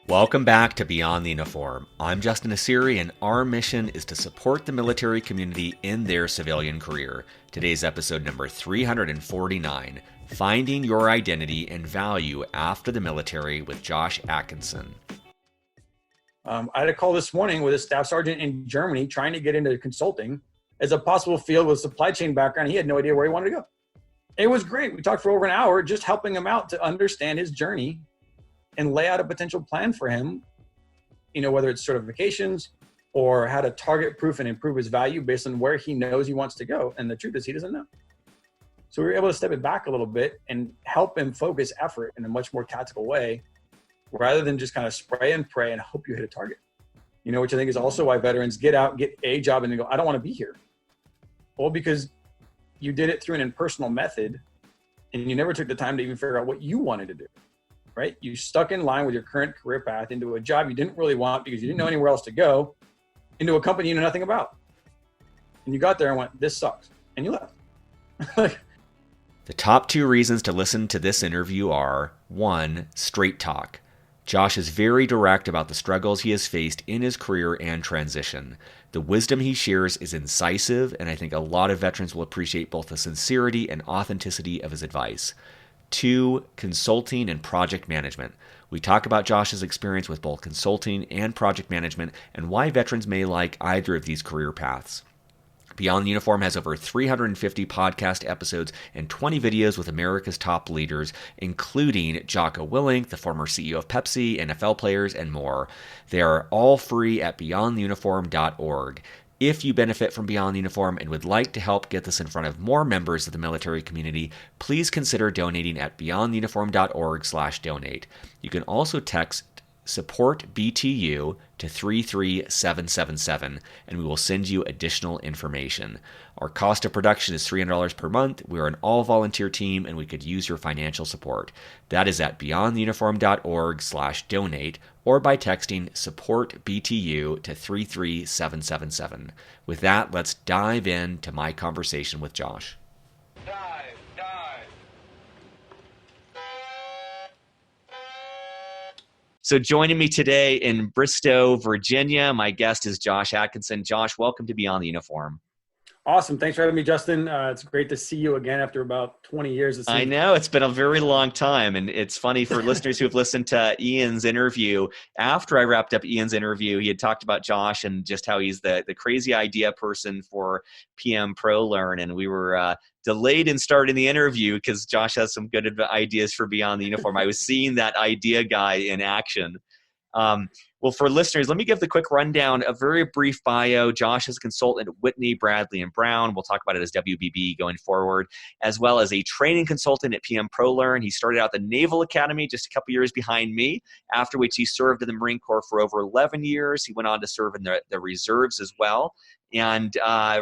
Welcome back to Beyond the Uniform. I'm Justin Asiri, and our mission is to support the military community in their civilian career. Today's episode number 349, Finding Your Identity and Value After the Military with Josh Atkinson. I had a call this morning with a staff sergeant in Germany trying to get into consulting as a possible field with supply chain background. He had no idea where he wanted to go. It was great. We talked for over an hour just helping him out to understand his journey and lay out a potential plan for him, whether it's certifications or how to target proof and improve his value based on where he knows he wants to go. And the truth is he doesn't know. So we were able to step it back a little bit and help him focus effort in a much more tactical way rather than just kind of spray and pray and hope you hit a target. Which I think is also why veterans get out, get a job, and they go, I don't want to be here. Well, because you did it through an impersonal method and you never took the time to even figure out what you wanted to do. Right? You stuck in line with your current career path into a job you didn't really want because you didn't know anywhere else to go, into a company you know nothing about. And you got there and went, this sucks. And you left. The top two reasons to listen to this interview are, 1, straight talk. Josh is very direct about the struggles he has faced in his career and transition. The wisdom he shares is incisive, and I think a lot of veterans will appreciate both the sincerity and authenticity of his advice. 2, consulting and project management. We talk about Josh's experience with both consulting and project management and why veterans may like either of these career paths. Beyond the Uniform has over 350 podcast episodes and 20 videos with America's top leaders, including Jocko Willink, the former CEO of Pepsi, NFL players, and more. They are all free at beyondtheuniform.org. If you benefit from Beyond the Uniform and would like to help get this in front of more members of the military community, please consider donating at beyondtheuniform.org/donate. You can also text support BTU to 33777 and we will send you additional information. Our cost of production is $300 per month. We are an all-volunteer team and we could use your financial support. That is at beyondtheuniform.org/donate or by texting support BTU to 33777. With that, let's dive into my conversation with Josh. So joining me today in Bristow, Virginia, my guest is Josh Atkinson. Josh, welcome to Beyond the Uniform. Awesome. Thanks for having me, Justin. It's great to see you again after about 20 years. I know. It's been a very long time. And it's funny for listeners who have listened to Ian's interview. After I wrapped up Ian's interview, he had talked about Josh and just how he's the crazy idea person for PM Pro Learn. And we were delayed in starting the interview because Josh has some good ideas for Beyond the Uniform. I was seeing that idea guy in action. Well, for listeners, let me give the quick rundown, a very brief bio. Josh is a consultant at Whitney, Bradley, and Brown. We'll talk about it as WBB going forward, as well as a training consultant at PM Pro Learn. He started out the Naval Academy just a couple years behind me, after which he served in the Marine Corps for over 11 years. He went on to serve in the reserves as well. And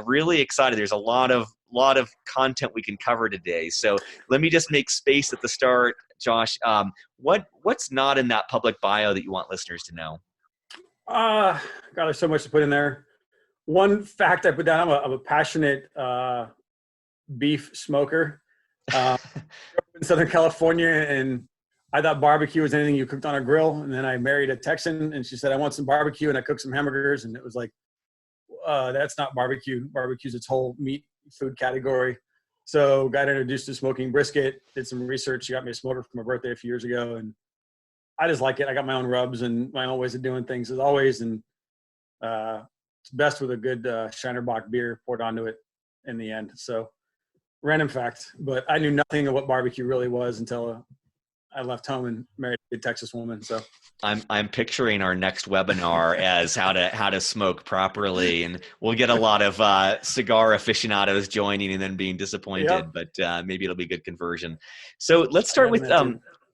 really excited. There's a lot of content we can cover today. So let me just make space at the start. Josh, what's not in that public bio that you want listeners to know? God, there's so much to put in there. One fact I put down, I'm a passionate beef smoker. In Southern California, and I thought barbecue was anything you cooked on a grill. And then I married a Texan, and she said, I want some barbecue, and I cooked some hamburgers, and it was like, that's not barbecue. Barbecue's its whole meat food category. So got introduced to smoking brisket, did some research. She got me a smoker for my birthday a few years ago, and I just like it. I got my own rubs and my own ways of doing things as always. And it's best with a good Shinerbach beer poured onto it in the end. So random fact, but I knew nothing of what barbecue really was until I left home and married a good Texas woman. So I'm picturing our next webinar as how to smoke properly, and we'll get a lot of cigar aficionados joining and then being disappointed. Yep. But maybe it'll be a good conversion. So let's start with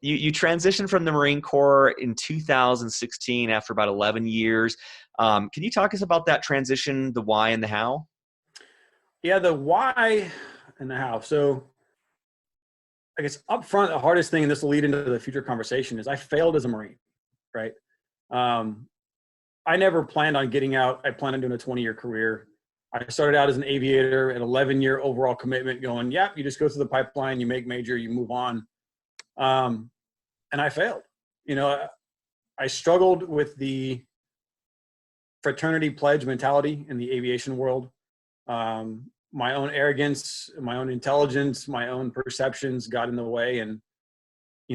you transitioned from the Marine Corps in 2016 after about 11 years. Can you talk us about that transition, the why and the how? Yeah, the why and the how. So I guess up front, the hardest thing, and this will lead into the future conversation, is I failed as a Marine, right? I never planned on getting out. I planned on doing a 20-year career. I started out as an aviator, an 11-year overall commitment going, yeah, you just go through the pipeline, you make major, you move on. And I failed. You know, I struggled with the fraternity pledge mentality in the aviation world. My own arrogance, my own intelligence, my own perceptions got in the way. And,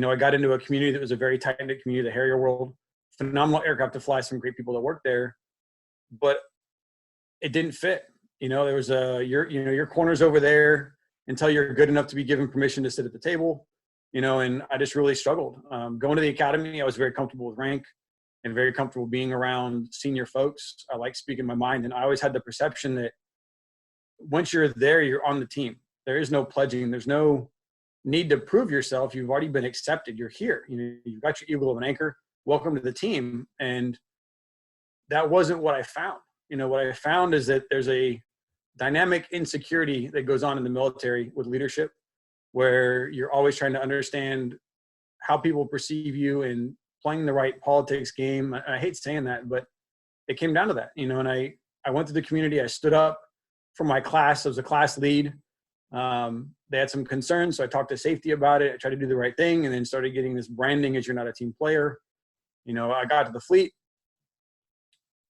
I got into a community that was a very tight-knit community, the Harrier world, phenomenal aircraft to fly, some great people that work there, but it didn't fit. There was your corner's over there until you're good enough to be given permission to sit at the table, and I just really struggled. Going to the academy, I was very comfortable with rank and very comfortable being around senior folks. I like speaking my mind, and I always had the perception that once you're there, you're on the team. There is no pledging. There's no need to prove yourself. You've already been accepted. You're here. You've got your eagle of an anchor. Welcome to the team. And that wasn't what I found. What I found is that there's a dynamic insecurity that goes on in the military with leadership, where you're always trying to understand how people perceive you and playing the right politics game. I hate saying that, but it came down to that, and I went to the community. I stood up for my class. I was a class lead. They had some concerns, so I talked to safety about it. I tried to do the right thing, and then started getting this branding as you're not a team player. I got to the fleet,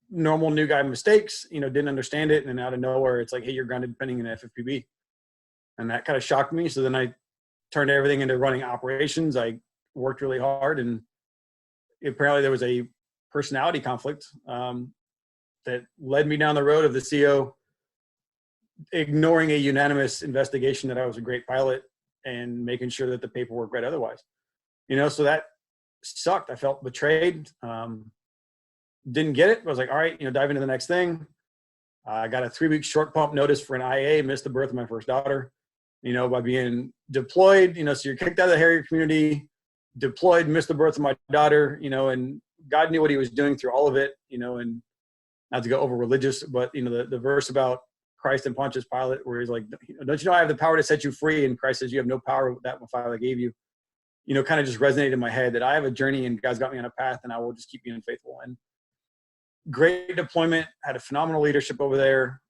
normal new guy mistakes, didn't understand it. And then out of nowhere, it's like, hey, you're grounded pending an FFPB. And that kind of shocked me. So then I turned everything into running operations. I worked really hard, and apparently there was a personality conflict that led me down the road of the CO ignoring a unanimous investigation that I was a great pilot and making sure that the paperwork read otherwise. So that sucked. I felt betrayed. Didn't get it. I was like, all right, dive into the next thing. I got a 3-week short pump notice for an IA, missed the birth of my first daughter, by being deployed, so you're kicked out of the Harrier community, deployed, missed the birth of my daughter, and God knew what he was doing through all of it, and not to go over religious, but, the verse about Christ and Pontius Pilate, where he's like, don't you know I have the power to set you free? And Christ says, you have no power with that my Father gave you. Kind of just resonated in my head that I have a journey and God's got me on a path, and I will just keep being faithful. And great deployment, had a phenomenal leadership over there,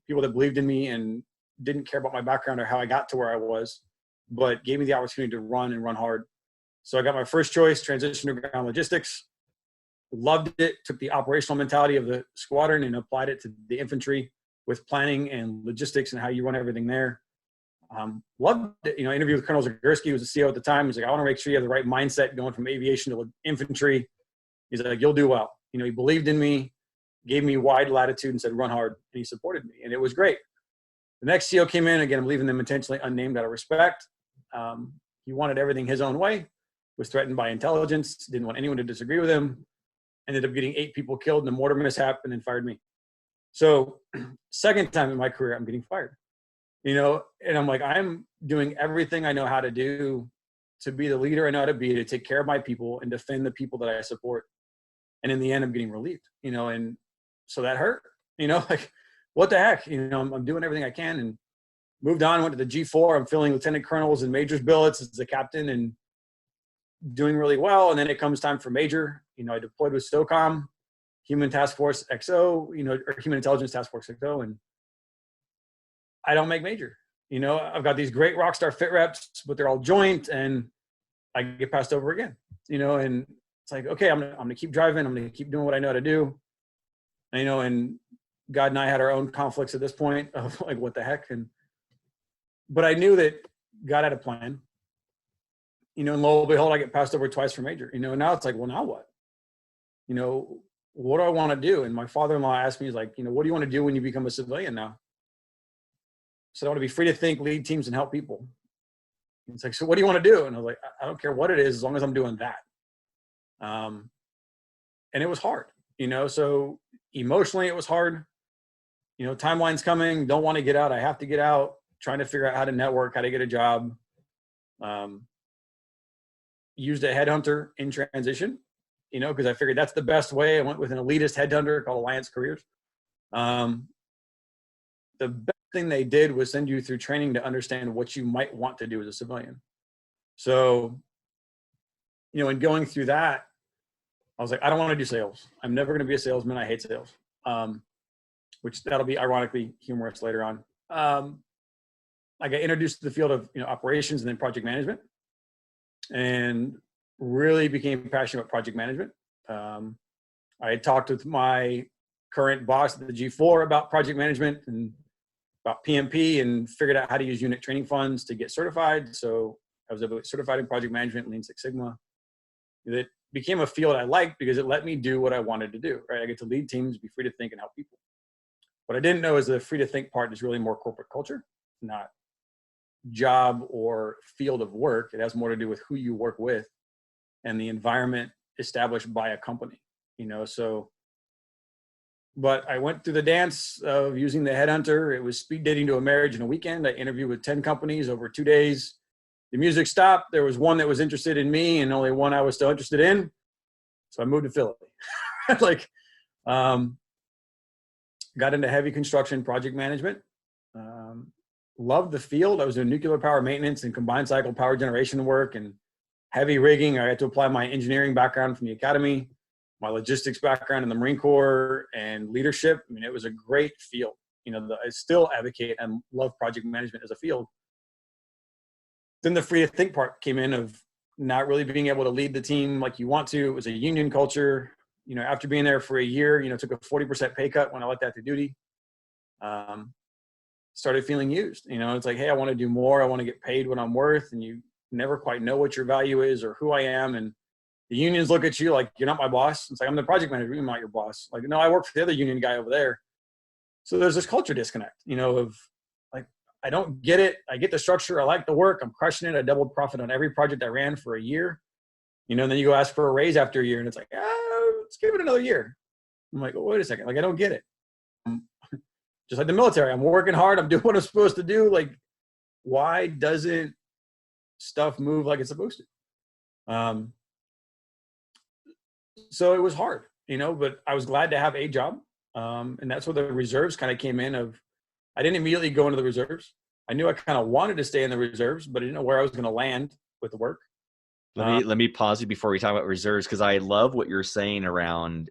people that believed in me and didn't care about my background or how I got to where I was, but gave me the opportunity to run and run hard. So I got my first choice, transition to ground logistics, loved it, took the operational mentality of the squadron and applied it to the infantry with planning and logistics and how you run everything there. Loved it. Interviewed with Colonel Zagurski, who was the CO at the time. He's like, I want to make sure you have the right mindset going from aviation to infantry. He's like, you'll do well. He believed in me, gave me wide latitude and said, run hard. And he supported me. And it was great. The next CO came in, again, I'm leaving them intentionally unnamed out of respect. He wanted everything his own way, was threatened by intelligence, didn't want anyone to disagree with him, ended up getting 8 people killed in a mortar mishap, and then fired me. So second time in my career, I'm getting fired, and I'm like, I'm doing everything I know how to do to be the leader I know how to be, to take care of my people and defend the people that I support. And in the end, I'm getting relieved, and so that hurt, like, what the heck, I'm doing everything I can, and moved on, went to the G4. I'm filling lieutenant colonels and majors billets as a captain and doing really well. And then it comes time for major. I deployed with SOCOM, Human Task Force XO, or Human Intelligence Task Force XO, and I don't make major. I've got these great rock star fit reps, but they're all joint, and I get passed over again. And it's like, okay, I'm gonna keep driving. I'm gonna keep doing what I know how to do. And God and I had our own conflicts at this point of like, what the heck? But I knew that God had a plan. And lo and behold, I get passed over twice for major. Now it's like, well, now what? What do I want to do? And my father-in-law asked me, he's like, what do you want to do when you become a civilian now? So I want to be free to think, lead teams, and help people. And it's like, so what do you want to do? And I was like, I don't care what it is, as long as I'm doing that. And it was hard, so emotionally it was hard. Timeline's coming, don't want to get out. I have to get out, trying to figure out how to network, how to get a job. Used a headhunter in transition, because I figured that's the best way. I went with an elitist headhunter called Alliance Careers. The best thing they did was send you through training to understand what you might want to do as a civilian. So, in going through that, I was like, I don't want to do sales. I'm never going to be a salesman. I hate sales. Which that'll be ironically humorous later on. I got introduced to the field of operations and then project management, and really became passionate about project management. I had talked with my current boss at the G4 about project management and about PMP, and figured out how to use unit training funds to get certified. So I was able to get certified in project management, Lean Six Sigma. It became a field I liked because it let me do what I wanted to do, right? I get to lead teams, be free to think, and help people. What I didn't know is the free to think part is really more corporate culture, not job or field of work. It has more to do with who you work with and the environment established by a company, so. But I went through the dance of using the headhunter. It was speed dating to a marriage in a weekend. I interviewed with 10 companies over 2 days. The music stopped. There was one that was interested in me and only one I was still interested in. So I moved to Philly. Got into heavy construction project management. Loved the field. I was doing nuclear power maintenance and combined cycle power generation work and heavy rigging. I had to apply my engineering background from the academy, my logistics background in the Marine Corps, and leadership. I mean, it was a great field. I still advocate and love project management as a field. Then the free to think part came in of not really being able to lead the team like you want to. It was a union culture. After being there for a year, took a 40% pay cut when I left active duty. Started feeling used. It's like, hey, I want to do more. I want to get paid what I'm worth. And you never quite know what your value is or who I am. And the unions look at you like, you're not my boss. It's like, I'm the project manager. You're not your boss. Like, no, I work for the other union guy over there. So there's this culture disconnect, of like, I don't get it. I get the structure. I like the work. I'm crushing it. I doubled profit on every project I ran for a year. And then you go ask for a raise after a year and it's like, let's give it another year. I'm like, well, wait a second. Like, I don't get it. Just like the military, I'm working hard. I'm doing what I'm supposed to do. Like, why doesn't stuff move like it's supposed to? So it was hard, but I was glad to have a job. And that's where the reserves kind of came in I didn't immediately go into the reserves. I knew I kind of wanted to stay in the reserves, but I didn't know where I was going to land with the work. Let me pause you before we talk about reserves, because I love what you're saying around,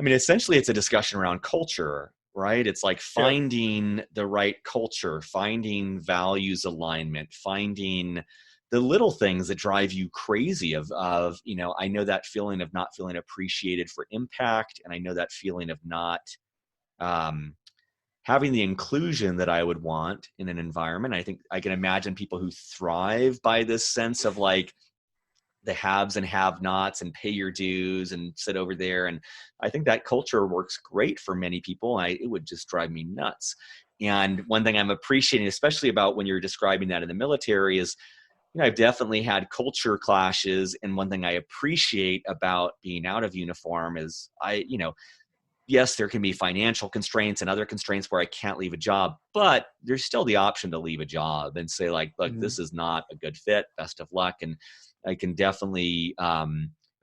essentially it's a discussion around culture, right? It's like finding the right culture, finding values alignment, finding the little things that drive you crazy I know that feeling of not feeling appreciated for impact. And I know that feeling of not having the inclusion that I would want in an environment. I think I can imagine people who thrive by this sense of like the haves and have-nots and pay your dues and sit over there. And I think that culture works great for many people. It would just drive me nuts. And one thing I'm appreciating, especially about when you're describing that in the military, is I've definitely had culture clashes. And one thing I appreciate about being out of uniform is yes, there can be financial constraints and other constraints where I can't leave a job, but there's still the option to leave a job and say like, look, this is not a good fit. Best of luck. And I can definitely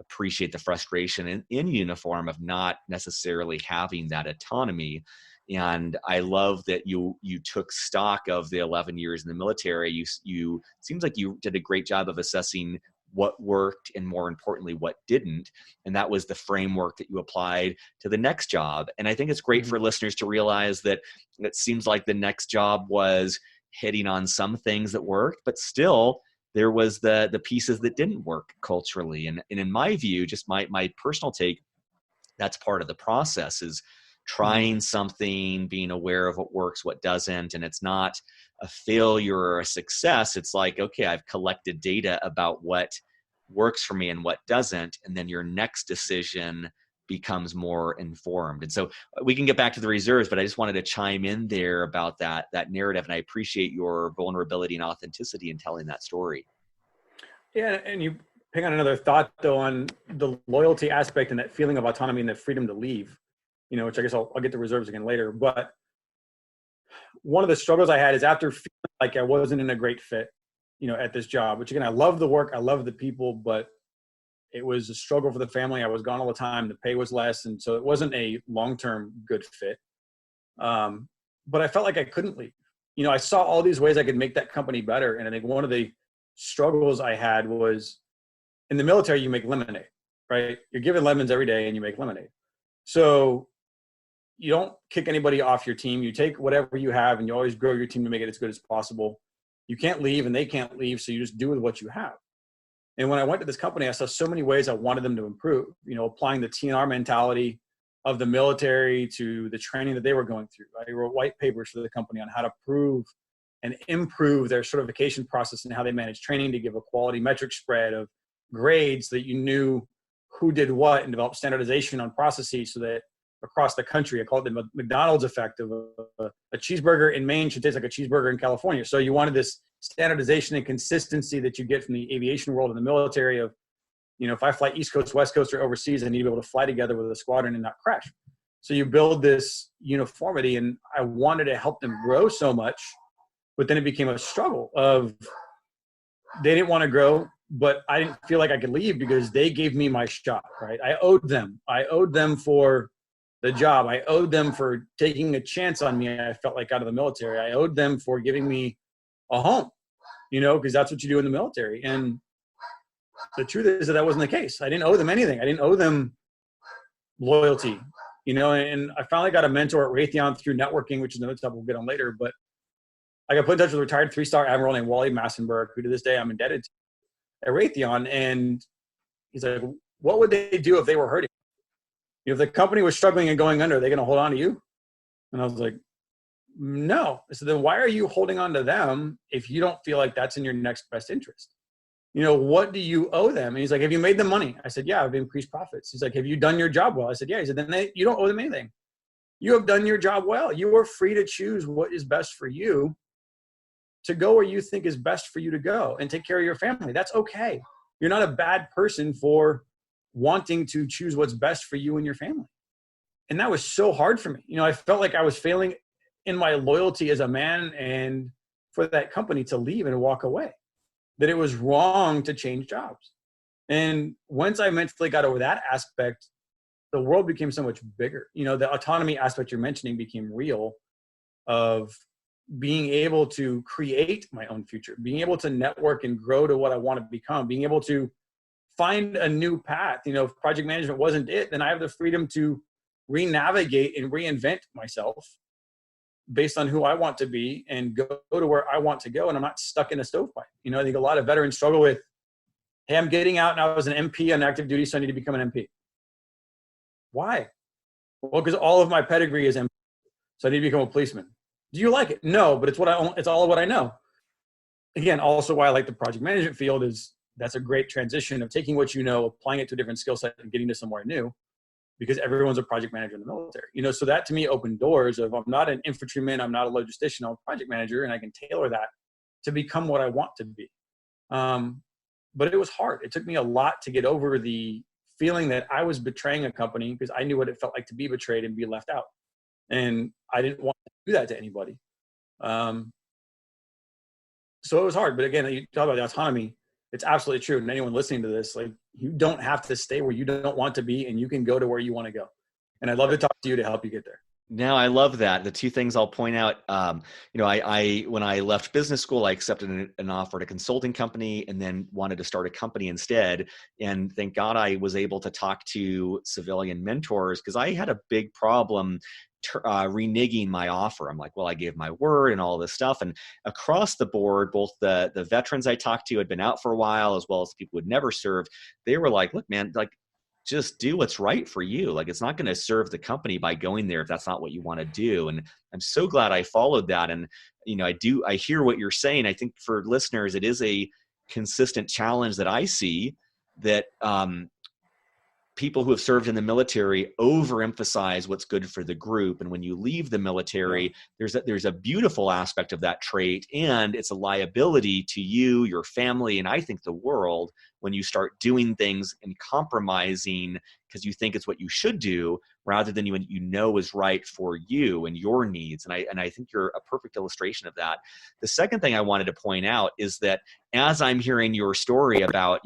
appreciate the frustration in uniform of not necessarily having that autonomy. And I love that you took stock of the 11 years in the military. You seems like you did a great job of assessing what worked and, more importantly, what didn't. And that was the framework that you applied to the next job. And I think it's great for listeners to realize that it seems like the next job was hitting on some things that worked, but still there was the pieces that didn't work culturally. And in my view, just my personal take, that's part of the process, is trying something, being aware of what works, what doesn't. And it's not a failure or a success. It's like, okay, I've collected data about what works for me and what doesn't. And then your next decision becomes more informed. And so we can get back to the reserves, but I just wanted to chime in there about that narrative. And I appreciate your vulnerability and authenticity in telling that story. Yeah. And you pick on another thought though, on the loyalty aspect and that feeling of autonomy and the freedom to leave, which I guess I'll get to reserves again later. But one of the struggles I had is after feeling like I wasn't in a great fit, at this job, which again, I love the work, I love the people, but it was a struggle for the family. I was gone all the time. The pay was less. And so it wasn't a long-term good fit. But I felt like I couldn't leave. I saw all these ways I could make that company better. And I think one of the struggles I had was, in the military, you make lemonade, right? You're given lemons every day and you make lemonade. So you don't kick anybody off your team. You take whatever you have and you always grow your team to make it as good as possible. You can't leave and they can't leave. So you just do with what you have. And when I went to this company, I saw so many ways I wanted them to improve, applying the TNR mentality of the military to the training that they were going through. I wrote white papers for the company on how to prove and improve their certification process and how they manage training to give a quality metric spread of grades so that you knew who did what, and develop standardization on processes so that across the country, I call it the McDonald's effect of a cheeseburger in Maine should taste like a cheeseburger in California. So you wanted this standardization and consistency that you get from the aviation world and the military of, if I fly East Coast, West Coast, or overseas, I need to be able to fly together with a squadron and not crash. So you build this uniformity, and I wanted to help them grow so much, but then it became a struggle of they didn't want to grow, but I didn't feel like I could leave because they gave me my shot, right? I owed them for the job. I owed them for taking a chance on me. I felt like out of the military. I owed them for giving me a home, because that's what you do in the military. And the truth is that wasn't the case. I didn't owe them anything. I didn't owe them loyalty, and I finally got a mentor at Raytheon through networking, which is another topic we'll get on later. But I got put in touch with a retired 3-star admiral named Wally Massenberg, who to this day I'm indebted to at Raytheon. And he's like, what would they do if they were hurting? If the company was struggling and going under, are they going to hold on to you? And I was like, no. I said, then why are you holding on to them if you don't feel like that's in your next best interest? What do you owe them? And he's like, have you made them money? I said, yeah, I've increased profits. He's like, have you done your job well? I said, yeah. He said, then you don't owe them anything. You have done your job well. You are free to choose what is best for you to go where you think is best for you to go and take care of your family. That's okay. You're not a bad person for wanting to choose what's best for you and your family. And that was so hard for me. I felt like I was failing in my loyalty as a man and for that company to leave and walk away, that it was wrong to change jobs. And once I mentally got over that aspect, the world became so much bigger. The autonomy aspect you're mentioning became real, of being able to create my own future, being able to network and grow to what I want to become, being able to find a new path. If project management wasn't it, then I have the freedom to re-navigate and reinvent myself based on who I want to be and go to where I want to go. And I'm not stuck in a stovepipe. I think a lot of veterans struggle with, hey, I'm getting out and I was an MP on active duty, so I need to become an MP. Why? Well, because all of my pedigree is MP, so I need to become a policeman. Do you like it? No, but it's all of what I know. Again, also why I like the project management field is that's a great transition of taking what you know, applying it to a different skill set and getting to somewhere new, because everyone's a project manager in the military. So that to me opened doors of, I'm not an infantryman, I'm not a logistician, I'm a project manager, and I can tailor that to become what I want to be. But it was hard. It took me a lot to get over the feeling that I was betraying a company, because I knew what it felt like to be betrayed and be left out. And I didn't want to do that to anybody. So it was hard. But again, you talk about the autonomy. It's absolutely true. And anyone listening to this, like, you don't have to stay where you don't want to be, and you can go to where you want to go. And I'd love to talk to you to help you get there. No, I love that. The two things I'll point out, I when I left business school, I accepted an offer at a consulting company and then wanted to start a company instead. And thank God I was able to talk to civilian mentors, because I had a big problem reneging my offer. I'm like, well, I gave my word and all this stuff. And across the board, both the veterans I talked to had been out for a while, as well as people who had never served. They were like, look, man, like, just do what's right for you. Like, it's not going to serve the company by going there if that's not what you want to do. And I'm so glad I followed that. And, I hear what you're saying. I think for listeners, it is a consistent challenge that I see, that people who have served in the military overemphasize what's good for the group. And when you leave the military, there's a beautiful aspect of that trait, and it's a liability to you, your family, and I think the world, when you start doing things and compromising because you think it's what you should do rather than you know is right for you and your needs. And I think you're a perfect illustration of that. The second thing I wanted to point out is that as I'm hearing your story about,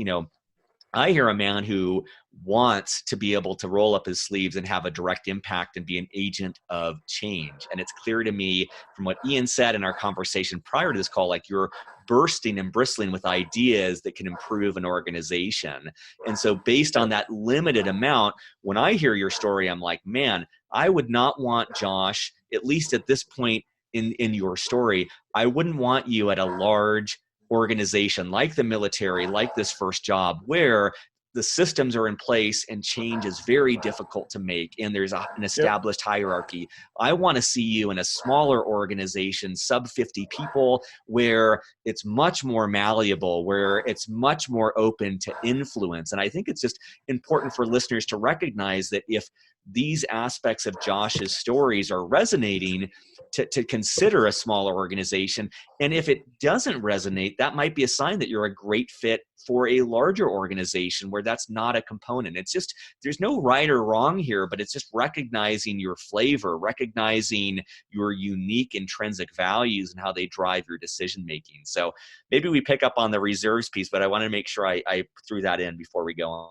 I hear a man who wants to be able to roll up his sleeves and have a direct impact and be an agent of change. And it's clear to me from what Ian said in our conversation prior to this call, like, you're bursting and bristling with ideas that can improve an organization. And so based on that limited amount, when I hear your story, I'm like, man, I would not want Josh, at least at this point in your story, I wouldn't want you at a large organization like the military, like this first job, where the systems are in place and change is very difficult to make, and there's an established hierarchy. I want to see you in a smaller organization, sub 50 people, where it's much more malleable, where it's much more open to influence. And I think it's just important for listeners to recognize that if these aspects of Josh's stories are resonating, to consider a smaller organization. And if it doesn't resonate, that might be a sign that you're a great fit for a larger organization where that's not a component. It's just, there's no right or wrong here, but it's just recognizing your flavor, recognizing your unique intrinsic values and how they drive your decision making. So maybe we pick up on the reserves piece, but I want to make sure I threw that in before we go on.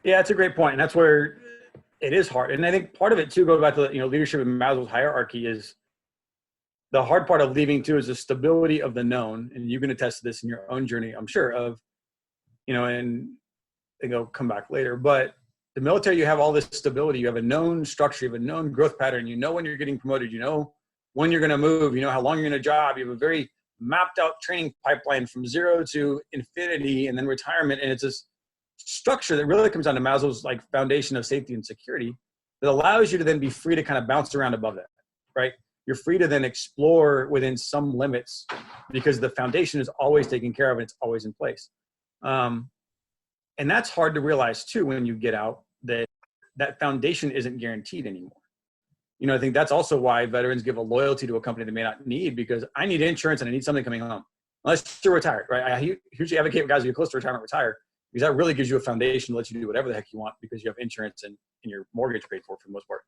Yeah, that's a great point. And that's where it is hard. And I think part of it too goes back to, leadership in Maslow's hierarchy is the hard part of leaving too is the stability of the known. And you can attest to this in your own journey, I'm sure, of, and I think I'll come back later, but the military, you have all this stability. You have a known structure, you have a known growth pattern. You know when you're getting promoted, you know when you're going to move, you know how long you're in a job. You have a very mapped out training pipeline from 0 to infinity and then retirement. And it's this structure that really comes down to Maslow's foundation of safety and security that allows you to then be free to kind of bounce around above that, right? You're free to then explore within some limits because the foundation is always taken care of and it's always in place. And that's hard to realize too when you get out, that foundation isn't guaranteed anymore. I think that's also why veterans give a loyalty to a company they may not need, because I need insurance and I need something coming home. Unless you're retired, right? I usually advocate for guys who are close to retirement retire, because that really gives you a foundation to let you do whatever the heck you want because you have insurance and your mortgage paid for the most part.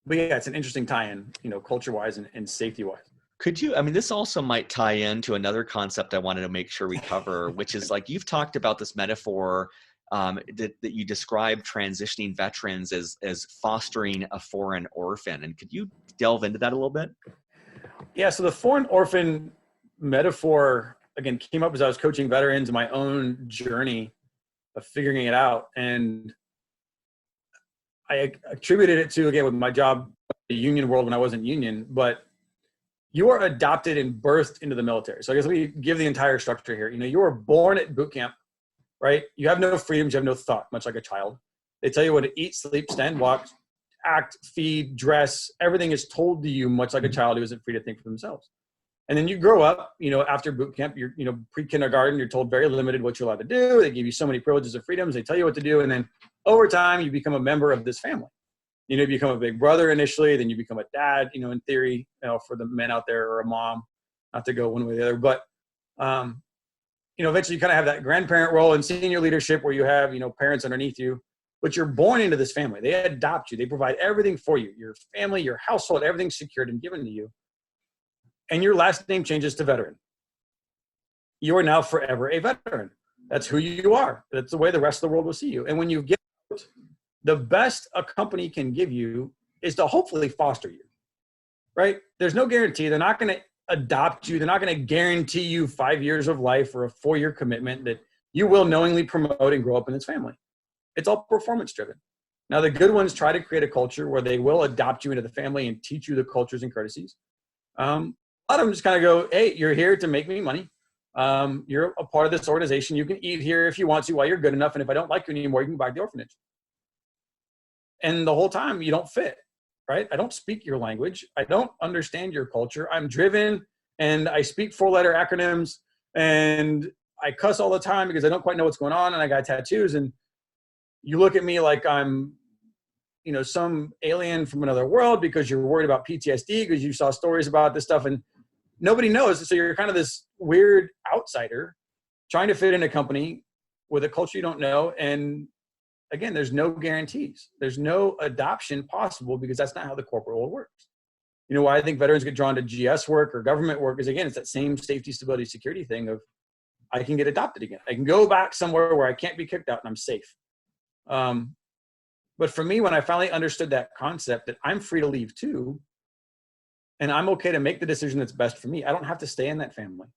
But yeah, it's an interesting tie-in, culture-wise and safety-wise. Could you, this also might tie into another concept I wanted to make sure we cover, which is you've talked about this metaphor that you describe transitioning veterans as fostering a foreign orphan. And could you delve into that a little bit? Yeah, so the foreign orphan metaphor, again, came up as I was coaching veterans in my own journey of figuring it out. And I attributed it to, again, with my job, the union world when I wasn't union, but you are adopted and birthed into the military. So I guess we give the entire structure here. You were born at boot camp, right? You have no freedoms, you have no thought, much like a child. They tell you what to eat, sleep, stand, walk, act, feed, dress. Everything is told to you, much like a child who isn't free to think for themselves. And then you grow up, after boot camp, you're, pre-kindergarten, you're told very limited what you're allowed to do. They give you so many privileges and freedoms. They tell you what to do. And then over time, you become a member of this family. You become a big brother initially, then you become a dad, in theory, for the men out there, or a mom, not to go one way or the other. But, eventually you kind of have that grandparent role in senior leadership where you have, parents underneath you, but you're born into this family. They adopt you. They provide everything for you, your family, your household, everything's secured and given to you. And your last name changes to veteran. You are now forever a veteran. That's who you are. That's the way the rest of the world will see you. And when you get out, the best a company can give you is to hopefully foster you, right? There's no guarantee. They're not going to adopt you. They're not going to guarantee you 5 years of life or a 4-year commitment that you will knowingly promote and grow up in this family. It's all performance driven. Now, the good ones try to create a culture where they will adopt you into the family and teach you the cultures and courtesies. A lot of them just kind of go, hey, you're here to make me money. You're a part of this organization. You can eat here if you want to while you're good enough. And if I don't like you anymore, you can go back to the orphanage. And the whole time you don't fit, right? I don't speak your language. I don't understand your culture. I'm driven and I speak 4-letter acronyms and I cuss all the time because I don't quite know what's going on. And I got tattoos and you look at me like I'm, some alien from another world because you're worried about PTSD because you saw stories about this stuff and nobody knows. So you're kind of this weird outsider trying to fit in a company with a culture you don't know. And again, there's no guarantees. There's no adoption possible because that's not how the corporate world works. Why I think veterans get drawn to GS work or government work is, again, it's that same safety, stability, security thing of I can get adopted again. I can go back somewhere where I can't be kicked out and I'm safe. But for me, when I finally understood that concept that I'm free to leave too, and I'm okay to make the decision that's best for me, I don't have to stay in that family.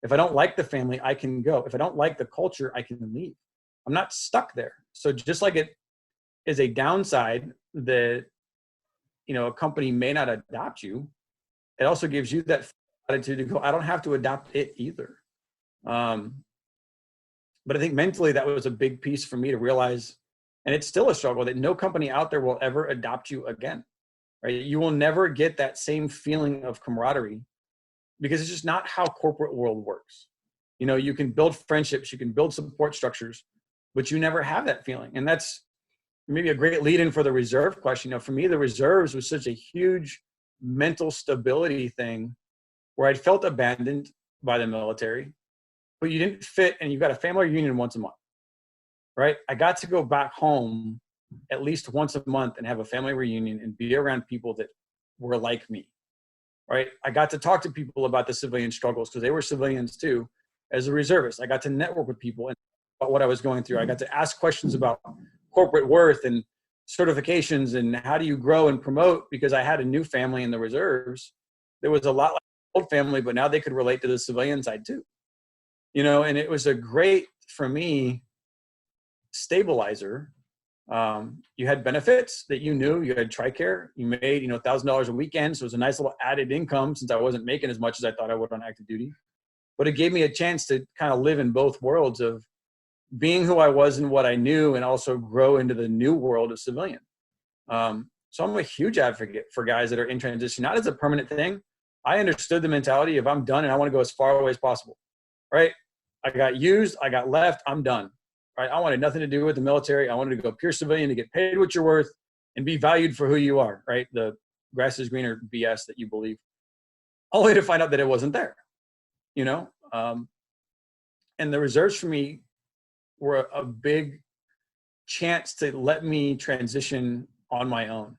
If I don't like the family, I can go. If I don't like the culture, I can leave. I'm not stuck there. So just like it is a downside that, a company may not adopt you, it also gives you that attitude to go, I don't have to adopt it either. But I think mentally that was a big piece for me to realize, and it's still a struggle, that no company out there will ever adopt you again, right? You will never get that same feeling of camaraderie because it's just not how corporate world works. You know, you can build friendships, you can build support structures, but you never have that feeling. And that's maybe a great lead in for the reserve question. You know, for me, the reserves was such a huge mental stability thing where I'd felt abandoned by the military, but you didn't fit and you got a family reunion once a month, right? I got to go back home at least once a month and have a family reunion and be around people that were like me, right? I got to talk to people about the civilian struggles because they were civilians too. As a reservist, I got to network with people and about what I was going through. I got to ask questions about corporate worth and certifications and how do you grow and promote, because I had a new family in the reserves. There was a lot like old family, but now they could relate to the civilian side too. You know, and it was a great, for me, stabilizer. You had benefits that you knew. You had TRICARE. You made, $1,000 a weekend. So it was a nice little added income since I wasn't making as much as I thought I would on active duty. But it gave me a chance to kind of live in both worlds of being who I was and what I knew, and also grow into the new world of civilian. So I'm a huge advocate for guys that are in transition, not as a permanent thing. I understood the mentality of I'm done and I want to go as far away as possible, right? I got used, I got left, I'm done, right? I wanted nothing to do with the military. I wanted to go pure civilian to get paid what you're worth and be valued for who you are, right? The grass is greener BS that you believe, only to find out that it wasn't there, and the reserves for me were a big chance to let me transition on my own.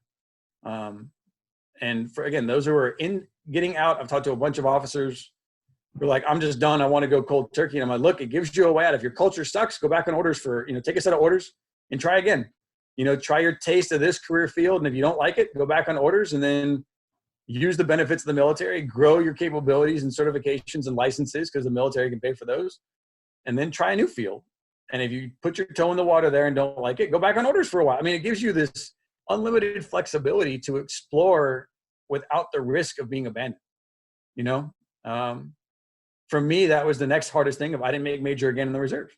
And for, again, those who are in getting out, I've talked to a bunch of officers who are like, I'm just done. I want to go cold turkey. And I'm like, look, it gives you a way out. If your culture sucks, go back on orders for, take a set of orders and try again. Try your taste of this career field. And if you don't like it, go back on orders and then use the benefits of the military, grow your capabilities and certifications and licenses because the military can pay for those, and then try a new field. And if you put your toe in the water there and don't like it, go back on orders for a while. I mean, it gives you this unlimited flexibility to explore without the risk of being abandoned. For me, that was the next hardest thing if I didn't make major again in the reserves.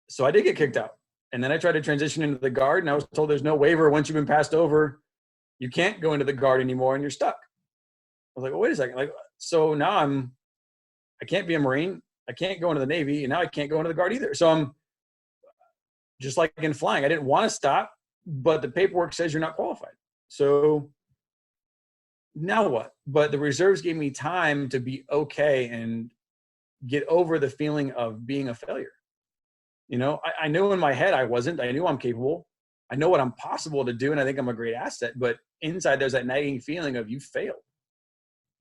So I did get kicked out. And then I tried to transition into the Guard, and I was told there's no waiver. Once you've been passed over, you can't go into the Guard anymore and you're stuck. I was like, well, wait a second. So now I can't be a Marine. I can't go into the Navy, and now I can't go into the Guard either. So I'm just like in flying. I didn't want to stop, but the paperwork says you're not qualified. So now what? But the reserves gave me time to be okay and get over the feeling of being a failure. I knew in my head I wasn't. I knew I'm capable. I know what I'm possible to do, and I think I'm a great asset. But inside there's that nagging feeling of you failed.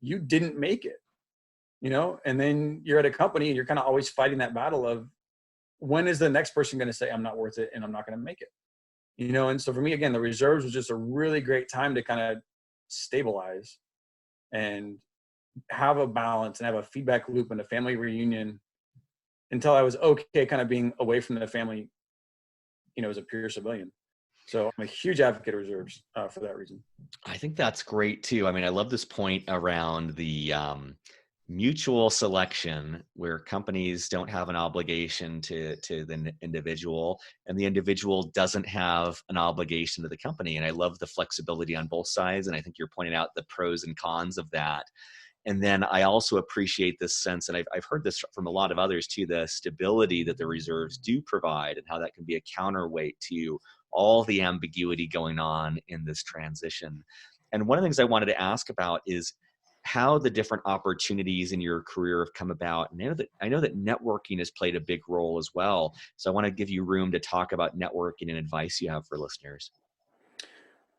You didn't make it. And then you're at a company and you're kind of always fighting that battle of when is the next person going to say I'm not worth it and I'm not going to make it, And so for me, again, the reserves was just a really great time to kind of stabilize and have a balance and have a feedback loop and a family reunion until I was okay kind of being away from the family, as a pure civilian. So I'm a huge advocate of reserves for that reason. I think that's great too. I mean, I love this point around the mutual selection where companies don't have an obligation to the individual and the individual doesn't have an obligation to the company. And I love the flexibility on both sides. And I think you're pointing out the pros and cons of that. And then I also appreciate this sense, and I've heard this from a lot of others too, the stability that the reserves do provide and how that can be a counterweight to all the ambiguity going on in this transition. And one of the things I wanted to ask about is how the different opportunities in your career have come about. And I know that networking has played a big role as well. So I want to give you room to talk about networking and advice you have for listeners.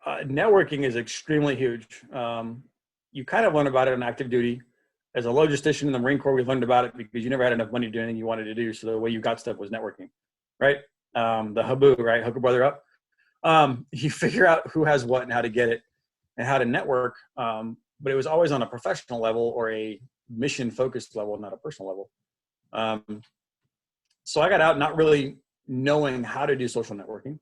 Networking is extremely huge. You kind of learn about it on active duty. As a logistician in the Marine Corps, we learned about it because you never had enough money to do anything you wanted to do. So the way you got stuff was networking, right? The HABU, right? Hook a brother up. You figure out who has what and how to get it and how to network. But it was always on a professional level or a mission-focused level, not a personal level. So I got out not really knowing how to do social networking.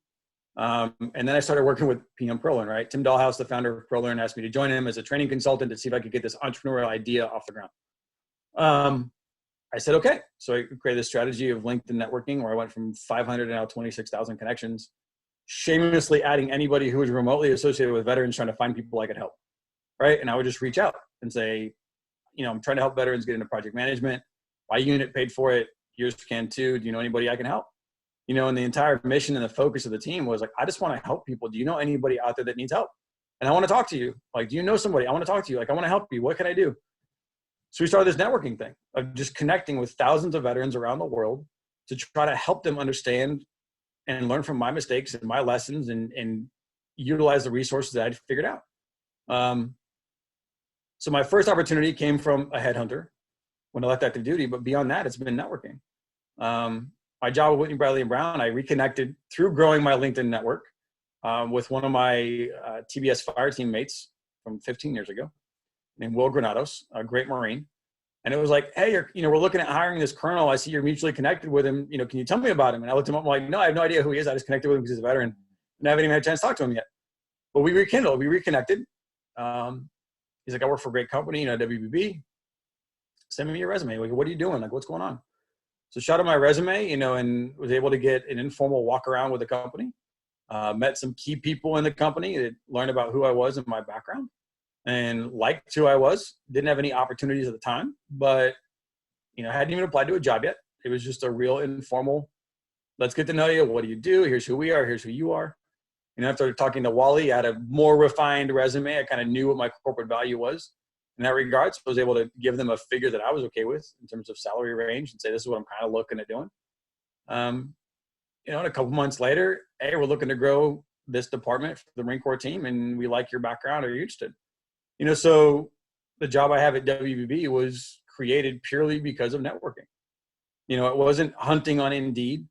And then I started working with PM ProLearn, right? Tim Dahlhaus, the founder of ProLearn, asked me to join him as a training consultant to see if I could get this entrepreneurial idea off the ground. I said, okay. So I created this strategy of LinkedIn networking where I went from 500 to now 26,000 connections, shamelessly adding anybody who was remotely associated with veterans, trying to find people I could help, right? And I would just reach out and say, I'm trying to help veterans get into project management. My unit paid for it. Yours can too. Do you know anybody I can help? And the entire mission and the focus of the team was like, I just want to help people. Do you know anybody out there that needs help? And I want to talk to you. Like, do you know somebody? I want to talk to you. Like, I want to help you. What can I do? So we started this networking thing of just connecting with thousands of veterans around the world to try to help them understand and learn from my mistakes and my lessons and utilize the resources that I'd figured out. So my first opportunity came from a headhunter when I left active duty, but beyond that, it's been networking. My job with Whitney, Bradley & Brown, I reconnected through growing my LinkedIn network with one of my TBS fire teammates from 15 years ago named Will Granados, a great Marine. And it was like, hey, we're looking at hiring this colonel. I see you're mutually connected with him. Can you tell me about him? And I looked him up. I'm like, no, I have no idea who he is. I just connected with him because he's a veteran. And I haven't even had a chance to talk to him yet. But we rekindled. We reconnected. He's like, I work for a great company, WBB. Send me your resume. Like, what are you doing? Like, what's going on? So shot out my resume, and was able to get an informal walk around with the company. Met some key people in the company that learned about who I was and my background, and liked who I was. Didn't have any opportunities at the time, but hadn't even applied to a job yet. It was just a real informal, let's get to know you. What do you do? Here's who we are. Here's who you are. After talking to Wally, I had a more refined resume. I kind of knew what my corporate value was in that regard. So I was able to give them a figure that I was okay with in terms of salary range and say, this is what I'm kind of looking at doing. And a couple months later, hey, we're looking to grow this department for the Marine Corps team, and we like your background. Are you interested? So the job I have at WBB was created purely because of networking. It wasn't hunting on Indeed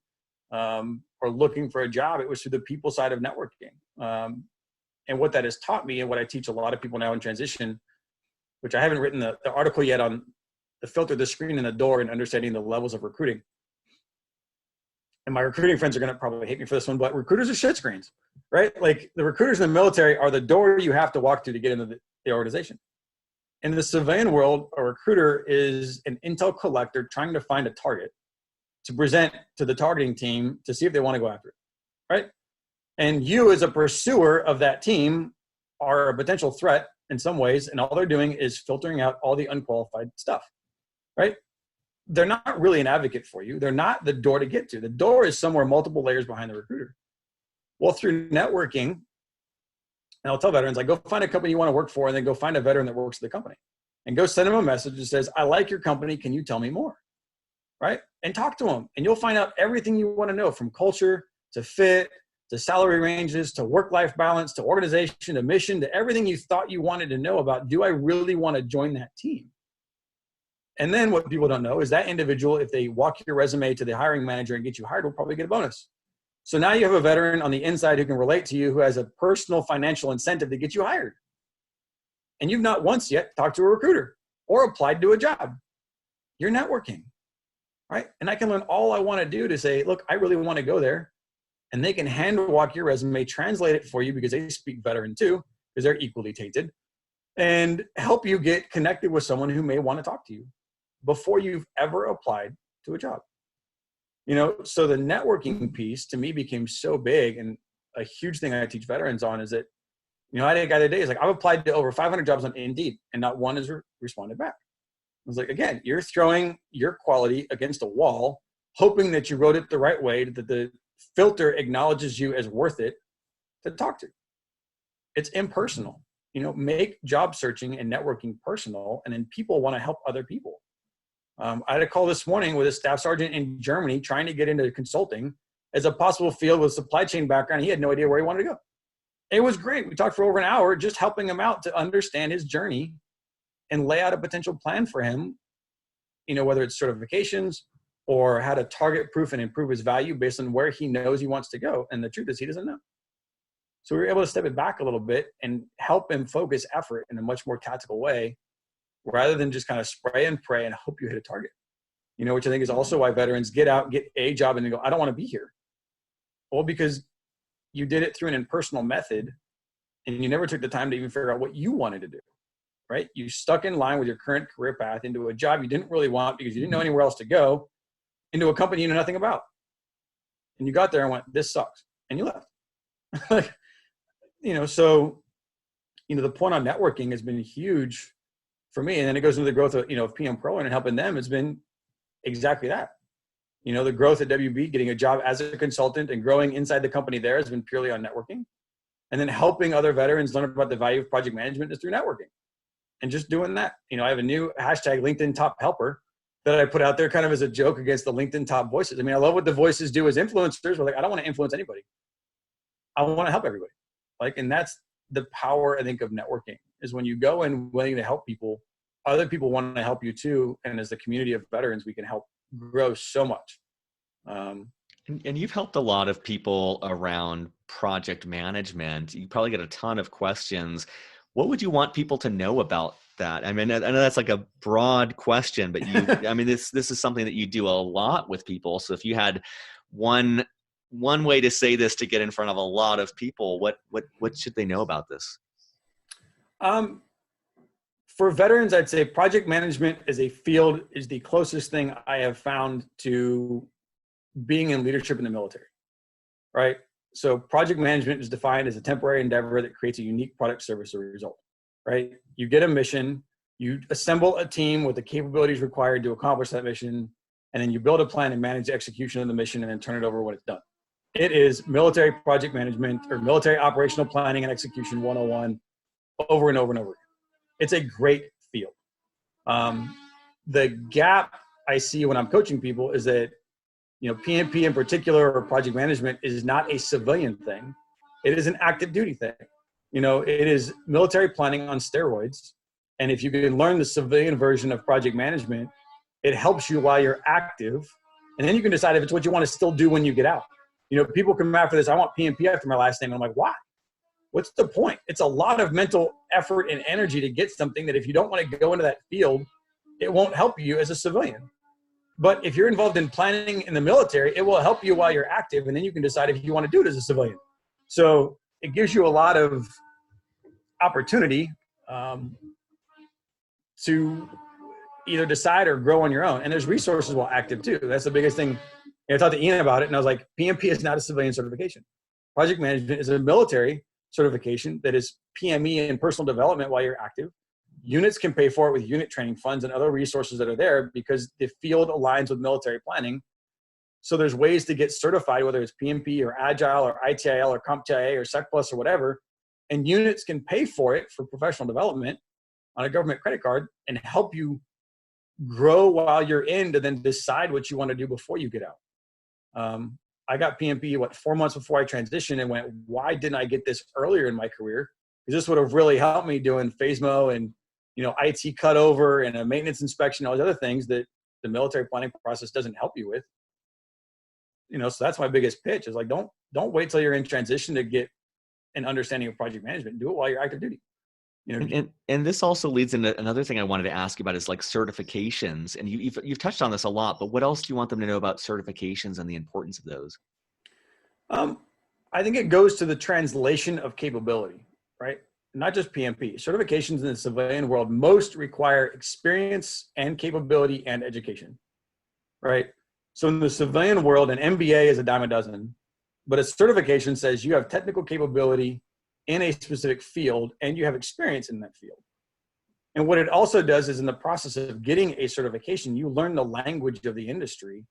or looking for a job. It was through the people side of networking. And what that has taught me, and what I teach a lot of people now in transition, which I haven't written the article yet on the filter, the screen, and the door, and understanding the levels of recruiting. And my recruiting friends are going to probably hate me for this one, but recruiters are shit screens, right? Like, the recruiters in the military are the door you have to walk through to get into the organization. In the civilian world, a recruiter is an intel collector trying to find a target to present to the targeting team to see if they want to go after it, right? And you, as a pursuer of that team, are a potential threat in some ways, and all they're doing is filtering out all the unqualified stuff, right? They're not really an advocate for you. They're not the door to get to. The door is somewhere multiple layers behind the recruiter. Well, through networking, and I'll tell veterans, like, go find a company you want to work for, and then go find a veteran that works at the company, and go send them a message that says, I like your company. Can you tell me more? Right? And talk to them, and you'll find out everything you want to know, from culture to fit to salary ranges to work-life balance to organization to mission to everything you thought you wanted to know about. Do I really want to join that team? And then what people don't know is that individual, if they walk your resume to the hiring manager and get you hired, will probably get a bonus. So now you have a veteran on the inside who can relate to you, who has a personal financial incentive to get you hired. And you've not once yet talked to a recruiter or applied to a job. You're networking, right? And I can learn all I want to do to say, look, I really want to go there. And they can hand walk your resume, translate it for you because they speak veteran too, because they're equally tainted, and help you get connected with someone who may want to talk to you before you've ever applied to a job. So the networking piece to me became so big, and a huge thing I teach veterans on is that, I had a guy the other day, he's like, I've applied to over 500 jobs on Indeed and not one has responded back. I was like, again, you're throwing your quality against a wall, hoping that you wrote it the right way, that the filter acknowledges you as worth it to talk to. It's impersonal. Make job searching and networking personal, and then people want to help other people. I had a call this morning with a staff sergeant in Germany trying to get into consulting as a possible field with supply chain background. He had no idea where he wanted to go. It was great. We talked for over an hour, just helping him out to understand his journey and lay out a potential plan for him, whether it's certifications or how to target proof and improve his value based on where he knows he wants to go. And the truth is, he doesn't know. So we were able to step it back a little bit and help him focus effort in a much more tactical way, rather than just kind of spray and pray and hope you hit a target, which I think is also why veterans get out, get a job, and they go, I don't want to be here. Well, because you did it through an impersonal method, and you never took the time to even figure out what you wanted to do, right? You stuck in line with your current career path into a job you didn't really want because you didn't know anywhere else to go, into a company you know nothing about. And you got there and went, this sucks. And you left. Like, so, the point on networking has been huge for me. And then it goes into the growth of PM Pro and helping them. It's been exactly that. The growth at WB, getting a job as a consultant and growing inside the company there has been purely on networking. And then helping other veterans learn about the value of project management is through networking. And just doing that. I have a new hashtag LinkedIn Top Helper that I put out there kind of as a joke against the LinkedIn Top Voices. I love what the voices do as influencers. But I don't want to influence anybody. I want to help everybody. And that's the power, I think, of networking, is when you go in willing to help people, other people want to help you too. And as the community of veterans, we can help grow so much. And you've helped a lot of people around project management. You probably get a ton of questions. What would you want people to know about that? I know that's like a broad question, but this is something that you do a lot with people. So if you had one way to say this to get in front of a lot of people, what should they know about this? For veterans, I'd say project management as a field is the closest thing I have found to being in leadership in the military, right? So project management is defined as a temporary endeavor that creates a unique product, service, or result, right? You get a mission, you assemble a team with the capabilities required to accomplish that mission, and then you build a plan and manage the execution of the mission and then turn it over when it's done. It is military project management or military operational planning and execution 101 over and over and over again. It's a great field. The gap I see when I'm coaching people is that, PMP in particular, or project management, is not a civilian thing. It is an active duty thing. It is military planning on steroids. And if you can learn the civilian version of project management, it helps you while you're active. And then you can decide if it's what you want to still do when you get out. People come after this, I want PMP after my last name. And I'm like, why? What's the point? It's a lot of mental effort and energy to get something that if you don't want to go into that field, it won't help you as a civilian. But if you're involved in planning in the military, it will help you while you're active. And then you can decide if you want to do it as a civilian. So it gives you a lot of opportunity to either decide or grow on your own. And there's resources while active too. That's the biggest thing. I talked to Ian about it and I was like, PMP is not a civilian certification. Project management is a military certification that is PME and personal development while you're active. Units can pay for it with unit training funds and other resources that are there because the field aligns with military planning. So there's ways to get certified, whether it's PMP or Agile or ITIL or CompTIA or SecPlus or whatever. And units can pay for it for professional development on a government credit card and help you grow while you're in to then decide what you want to do before you get out. I got PMP, 4 months before I transitioned and went, why didn't I get this earlier in my career? Because this would have really helped me doing FASMO and, IT cutover and a maintenance inspection, all these other things that the military planning process doesn't help you with. So that's my biggest pitch is don't wait till you're in transition to get an understanding of project management. Do it while you're active duty. And this also leads into another thing I wanted to ask you about is certifications. And you've touched on this a lot, but what else do you want them to know about certifications and the importance of those? I think it goes to the translation of capability, right? Not just PMP. Certifications in the civilian world most require experience and capability and education, right? So in the civilian world, an MBA is a dime a dozen, but a certification says you have technical capability in a specific field and you have experience in that field. And what it also does is in the process of getting a certification, you learn the language of the industry.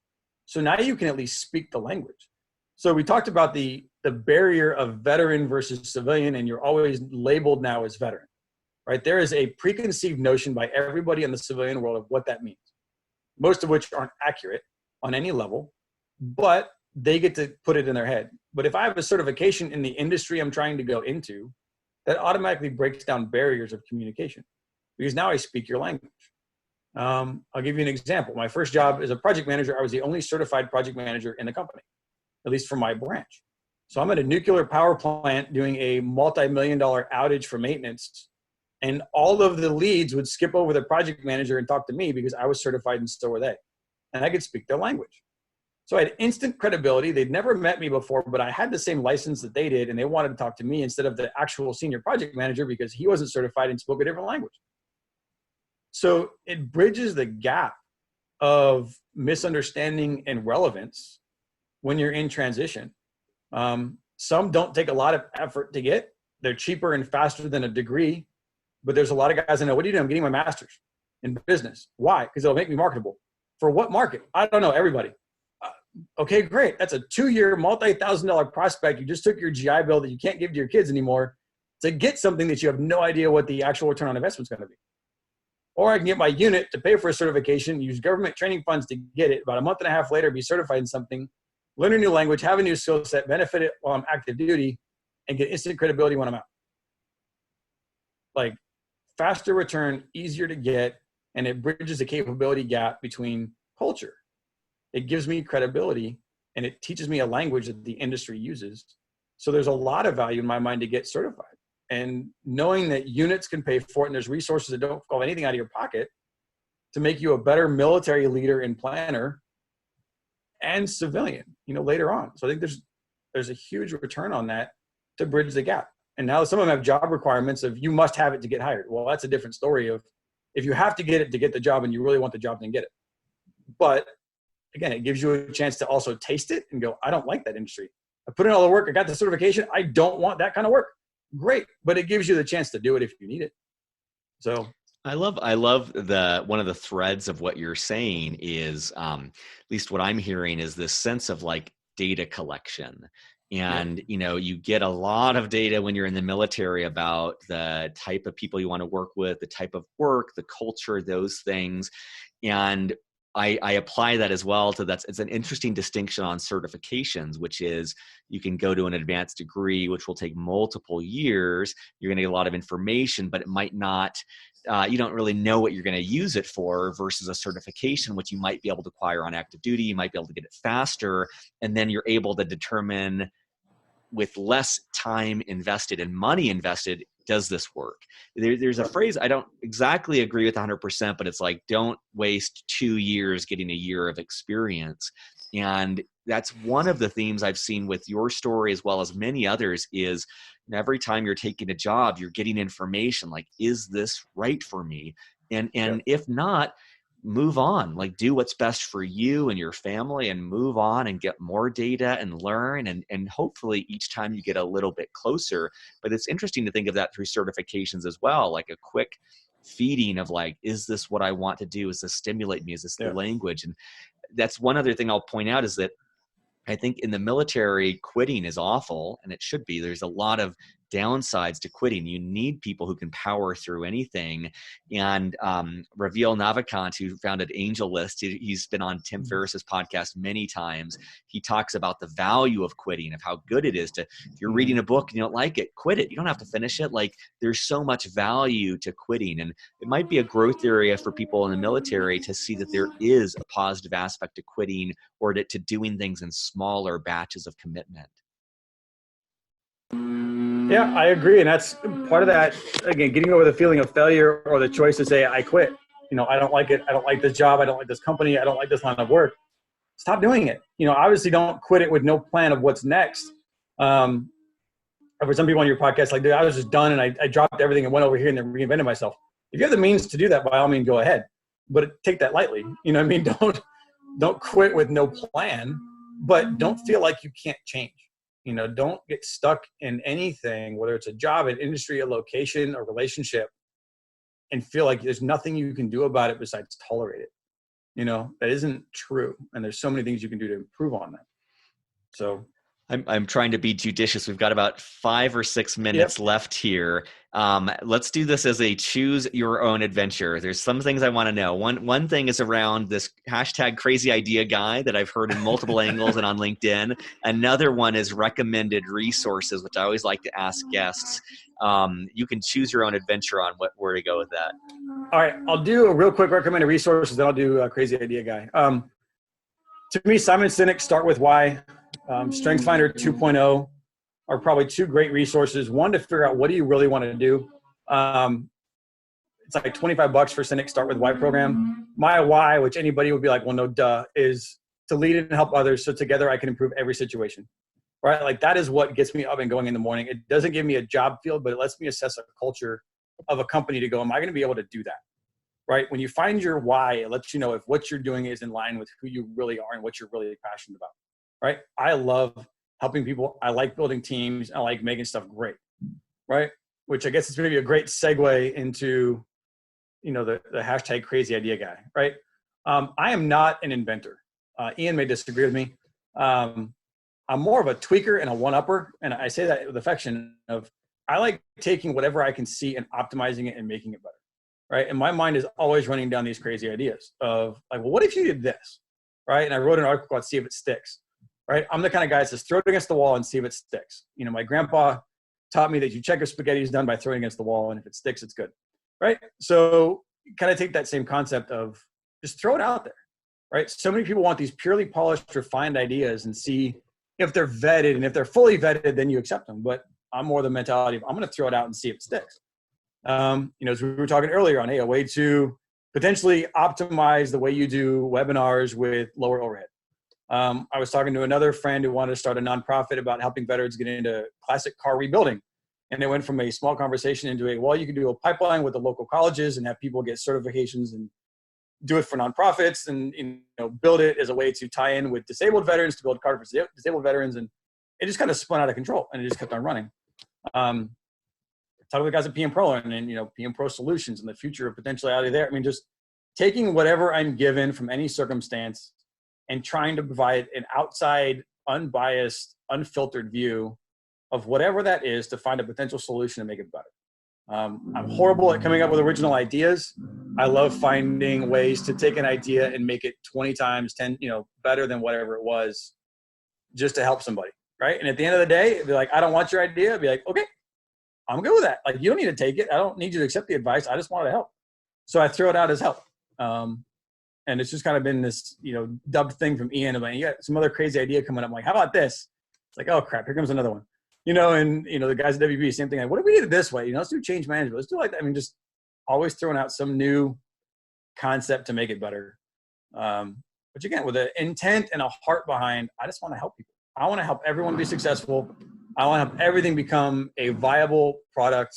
So now you can at least speak the language. So we talked about the barrier of veteran versus civilian, and you're always labeled now as veteran, right? There is a preconceived notion by everybody in the civilian world of what that means, most of which aren't accurate on any level, but they get to put it in their head. But if I have a certification in the industry I'm trying to go into, that automatically breaks down barriers of communication because now I speak your language. I'll give you an example. My first job as a project manager, I was the only certified project manager in the company, at least for my branch. So I'm at a nuclear power plant doing a multi-million-dollar outage for maintenance, and all of the leads would skip over the project manager and talk to me because I was certified and so were they. And I could speak their language. So I had instant credibility. They'd never met me before, but I had the same license that they did, and they wanted to talk to me instead of the actual senior project manager because he wasn't certified and spoke a different language. So it bridges the gap of misunderstanding and relevance when you're in transition. Some don't take a lot of effort to get. They're cheaper and faster than a degree, but there's a lot of guys I know, what do you do? I'm getting my master's in business. Why? Because it'll make me marketable. For what market? I don't know, everybody. Okay, great. That's a 2-year, multi-$1,000 prospect. You just took your GI Bill that you can't give to your kids anymore to get something that you have no idea what the actual return on investment is going to be. Or I can get my unit to pay for a certification, use government training funds to get it. About a month and a half later, be certified in something, learn a new language, have a new skill set, benefit it while I'm active duty, and get instant credibility when I'm out. Like faster return, easier to get, and it bridges the capability gap between culture. It gives me credibility, and it teaches me a language that the industry uses. So there's a lot of value in my mind to get certified. And knowing that units can pay for it, and there's resources that don't call anything out of your pocket to make you a better military leader and planner and civilian, later on. So I think there's a huge return on that to bridge the gap. And now some of them have job requirements of you must have it to get hired. Well, that's a different story of if you have to get it to get the job and you really want the job, then get it. But again, it gives you a chance to also taste it and go, I don't like that industry. I put in all the work. I got the certification. I don't want that kind of work. Great. But it gives you the chance to do it if you need it. So I love one of the threads of what you're saying is, at least what I'm hearing is this sense of like data collection. And, you get a lot of data when you're in the military about the type of people you want to work with, the type of work, the culture, those things. And I apply that as well to it's an interesting distinction on certifications, which is you can go to an advanced degree, which will take multiple years. You're going to get a lot of information, but it might not, you don't really know what you're going to use it for versus a certification, which you might be able to acquire on active duty. You might be able to get it faster. And then you're able to determine with less time invested and money invested, does this work? There's a phrase I don't exactly agree with 100%, but it's like, don't waste 2 years getting a year of experience. And that's one of the themes I've seen with your story as well as many others is every time you're taking a job, you're getting information like, is this right for me? And if not, move on, like do what's best for you and your family and move on and get more data and learn. And hopefully each time you get a little bit closer, but it's interesting to think of that through certifications as well, like a quick feeding of like, is this what I want to do? Is this stimulate me? Is this the language? And that's one other thing I'll point out is that I think in the military, quitting is awful, and it should be. There's a lot of downsides to quitting. You need people who can power through anything. And Raviel Navikant, who founded AngelList, he's been on Tim Ferriss's podcast many times. He talks about the value of quitting, of how good it is to, if you're reading a book and you don't like it, quit it. You don't have to finish it. Like there's so much value to quitting. And it might be a growth area for people in the military to see that there is a positive aspect to quitting or to doing things in smaller batches of commitment. Yeah, I agree. And that's part of that, again, getting over the feeling of failure or the choice to say, I quit. I don't like it. I don't like this job. I don't like this company. I don't like this line of work. Stop doing it. Obviously don't quit it with no plan of what's next. For some people on your podcast, like, dude, I was just done and I dropped everything and went over here and then reinvented myself. If you have the means to do that, by all means, go ahead. But take that lightly. Don't quit with no plan, but don't feel like you can't change. Don't get stuck in anything, whether it's a job, an industry, a location, a relationship, and feel like there's nothing you can do about it besides tolerate it. That isn't true. And there's so many things you can do to improve on that. So I'm trying to be judicious. We've got about 5 or 6 minutes left here. Let's do this as a choose your own adventure. There's some things I want to know. One thing is around this hashtag crazy idea guy that I've heard in multiple angles and on LinkedIn. Another one is recommended resources, which I always like to ask guests. You can choose your own adventure on where to go with that. All right. I'll do a real quick recommended resources. Then I'll do a crazy idea guy. To me, Simon Sinek's Start With Why, StrengthsFinder 2.0 are probably 2 great resources. One, to figure out what do you really want to do. It's like $25 for Sinek's Start With Why program. My why, which anybody would be like, well, no, duh, is to lead and help others so together I can improve every situation. Right? Like that is what gets me up and going in the morning. It doesn't give me a job field, but it lets me assess a culture of a company to go, am I going to be able to do that? Right? When you find your why, it lets you know if what you're doing is in line with who you really are and what you're really passionate about. Right? I love helping people. I like building teams. I like making stuff great. Right? Which I guess is maybe a great segue into, the hashtag crazy idea guy. Right? I am not an inventor. Ian may disagree with me. I'm more of a tweaker and a one-upper, and I say that with affection of I like taking whatever I can see and optimizing it and making it better, right? And my mind is always running down these crazy ideas of like, well, what if you did this, right? And I wrote an article called See If It Sticks, right? I'm the kind of guy that says throw it against the wall and see if it sticks. My grandpa taught me that you check if spaghetti is done by throwing it against the wall, and if it sticks, it's good, right? So kind of take that same concept of just throw it out there, right? So many people want these purely polished, refined ideas and see if they're vetted, and if they're fully vetted, then you accept them. But I'm more the mentality of I'm going to throw it out and see if it sticks. As we were talking earlier on, a way to potentially optimize the way you do webinars with lower overhead. I was talking to another friend who wanted to start a nonprofit about helping veterans get into classic car rebuilding. And it went from a small conversation into you can do a pipeline with the local colleges and have people get certifications and do it for nonprofits and build it as a way to tie in with disabled veterans to build cars for disabled veterans. And it just kind of spun out of control and it just kept on running. Talking to the guys at PM Pro and PM Pro Solutions and the future of potentiality there. I mean, just taking whatever I'm given from any circumstance and trying to provide an outside, unbiased, unfiltered view of whatever that is to find a potential solution to make it better. I'm horrible at coming up with original ideas. I love finding ways to take an idea and make it 20 times, 10, better than whatever it was just to help somebody. Right. And at the end of the day, it'd be like, I don't want your idea. It'd be like, okay, I'm good with that. Like, you don't need to take it. I don't need you to accept the advice. I just want to help. So I throw it out as help. And it's just kind of been this, dubbed thing from Ian. I'm like, you got some other crazy idea coming up. I'm like, how about this? It's like, oh crap, here comes another one. The guys at WB, same thing. Like, what if we did it this way? Let's do change management. Let's do like that. I mean, just always throwing out some new concept to make it better. But again, with an intent and a heart behind, I just want to help people. I want to help everyone be successful. I want to help everything become a viable product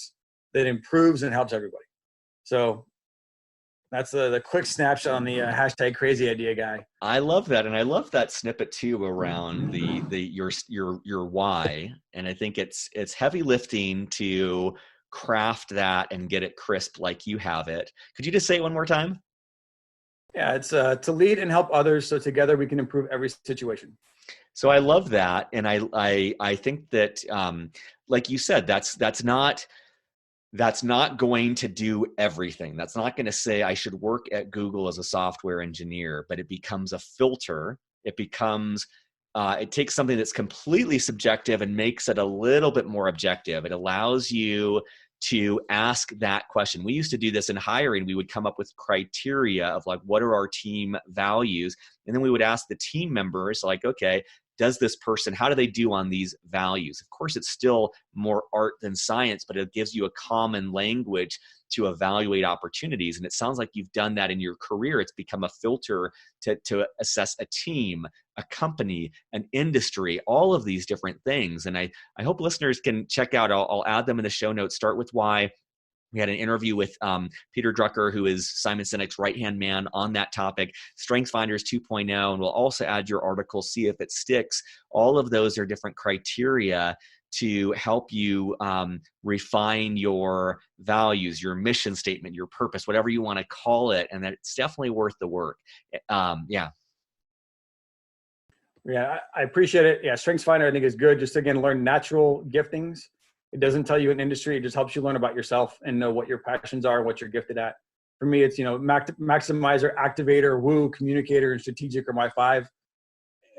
that improves and helps everybody. So that's the quick snapshot on the hashtag crazy idea guy. I love that. And I love that snippet too around your why. And I think it's heavy lifting to craft that and get it crisp like you have it. Could you just say it one more time? Yeah, it's to lead and help others so together we can improve every situation. So I love that. And I think that, like you said, that's not going to do everything. That's not going to say I should work at Google as a software engineer, but it becomes a filter. It becomes, it takes something that's completely subjective and makes it a little bit more objective. It allows you to ask that question. We used to do this in hiring. We would come up with criteria of like, what are our team values? And then we would ask the team members like, okay, does this person, how do they do on these values? Of course, it's still more art than science, but it gives you a common language to evaluate opportunities. And it sounds like you've done that in your career. It's become a filter to assess a team, a company, an industry, all of these different things. And I hope listeners can check out, I'll add them in the show notes, start with why. We had an interview with Peter Drucker, who is Simon Sinek's right-hand man on that topic, StrengthsFinders 2.0, and we'll also add your article, See If It Sticks. All of those are different criteria to help you refine your values, your mission statement, your purpose, whatever you want to call it, and that it's definitely worth the work. Yeah, I appreciate it. Yeah, StrengthsFinder I think is good. Just again, learn natural giftings. It doesn't tell you an industry. It just helps you learn about yourself and know what your passions are, what you're gifted at. For me, it's, maximizer, activator, woo, communicator, and strategic are my 5.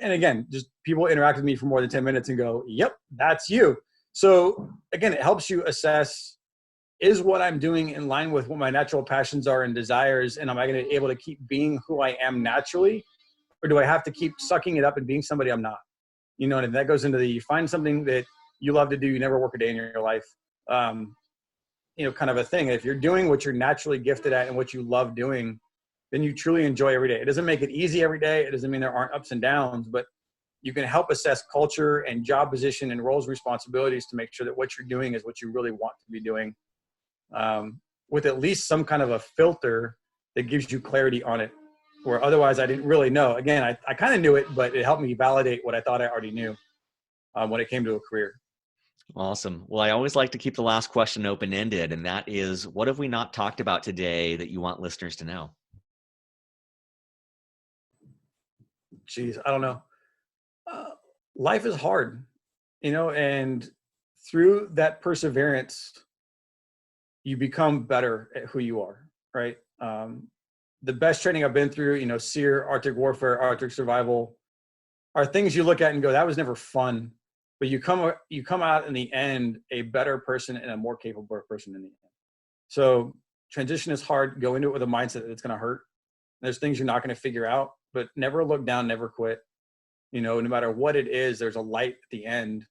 And again, just people interact with me for more than 10 minutes and go, yep, that's you. So again, it helps you assess, is what I'm doing in line with what my natural passions are and desires? And am I going to be able to keep being who I am naturally? Or do I have to keep sucking it up and being somebody I'm not? And that goes into you find something that you love to do, you never work a day in your life, kind of a thing. If you're doing what you're naturally gifted at and what you love doing, then you truly enjoy every day. It doesn't make it easy every day. It doesn't mean there aren't ups and downs, but you can help assess culture and job position and roles and responsibilities to make sure that what you're doing is what you really want to be doing, with at least some kind of a filter that gives you clarity on it, where otherwise I didn't really know. Again, I kind of knew it, but it helped me validate what I thought I already knew when it came to a career. Awesome. Well, I always like to keep the last question open-ended, and that is, what have we not talked about today that you want listeners to know? Geez, I don't know. Life is hard, and through that perseverance, you become better at who you are, right? The best training I've been through, SEER, Arctic warfare, Arctic survival, are things you look at and go, that was never fun. But you come out in the end a better person and a more capable person in the end. So transition is hard. Go into it with a mindset that it's going to hurt. There's things you're not going to figure out, but never look down, never quit. No matter what it is, there's a light at the end.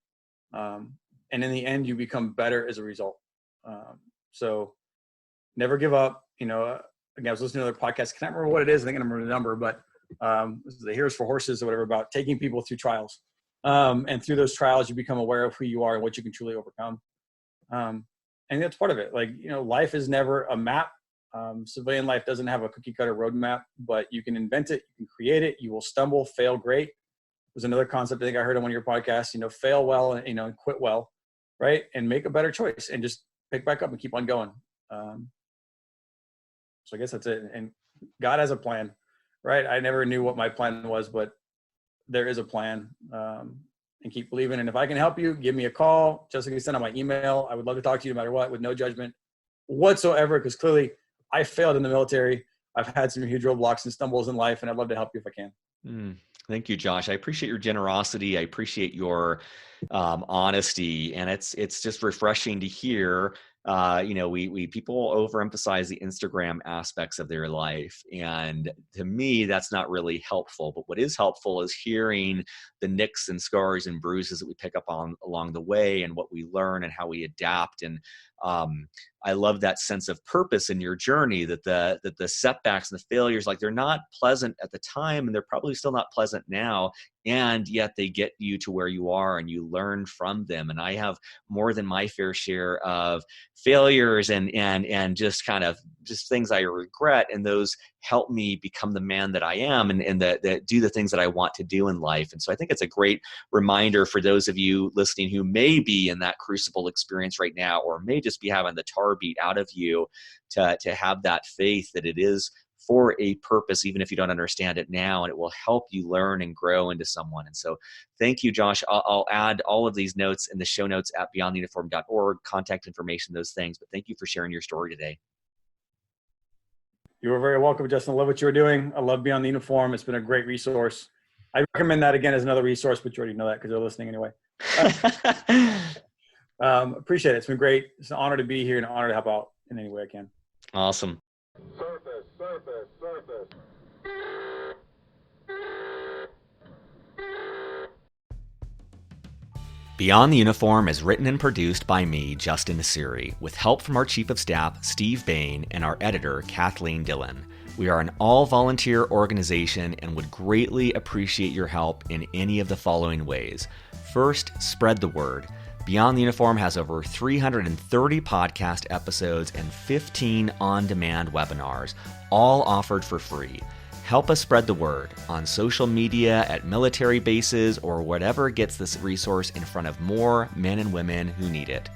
And in the end, you become better as a result. So never give up. Again, I was listening to another podcast. I can't remember what it is. I think I remember the number, but this is the Heroes for Horses or whatever, about taking people through trials. And through those trials, you become aware of who you are and what you can truly overcome. And that's part of it. Life is never a map. Civilian life doesn't have a cookie cutter roadmap, but you can invent it. You can create it. You will stumble, fail great. There's another concept I think I heard on one of your podcasts, fail well and quit well, right? And make a better choice and just pick back up and keep on going. So I guess that's it. And God has a plan, right? I never knew what my plan was, but there is a plan, and keep believing. And if I can help you, give me a call. Jessica, send out my email. I would love to talk to you no matter what, with no judgment whatsoever, because clearly I failed in the military. I've had some huge roadblocks and stumbles in life, and I'd love to help you if I can. Thank you, Josh. I appreciate your generosity. I appreciate your honesty, and it's just refreshing to hear. We people overemphasize the Instagram aspects of their life, and to me, that's not really helpful. But what is helpful is hearing the nicks and scars and bruises that we pick up on along the way, and what we learn and how we adapt. And I love that sense of purpose in your journey, that the setbacks and the failures, they're not pleasant at the time, and they're probably still not pleasant now, and yet they get you to where you are and you learn from them. And I have more than my fair share of failures and just things I regret, and those help me become the man that I am and that do the things that I want to do in life. And so I think it's a great reminder for those of you listening who may be in that crucible experience right now, or may just be having the tar beat out of you, to have that faith that it is for a purpose, even if you don't understand it now, and it will help you learn and grow into someone. And so thank you, Josh. I'll add all of these notes in the show notes at beyondtheuniform.org, contact information, those things. But thank you for sharing your story today. You are very welcome, Justin. I love what you're doing. I love Beyond the Uniform. It's been a great resource. I recommend that again as another resource, but you already know that because they're listening anyway. Appreciate it. It's been great. It's an honor to be here and an honor to help out in any way I can. Awesome. Surface. Beyond the Uniform is written and produced by me, Justin Nassiri, with help from our Chief of Staff, Steve Bain, and our editor, Kathleen Dillon. We are an all-volunteer organization and would greatly appreciate your help in any of the following ways. First, spread the word. Beyond the Uniform has over 330 podcast episodes and 15 on-demand webinars, all offered for free. Help us spread the word on social media, at military bases, or whatever gets this resource in front of more men and women who need it.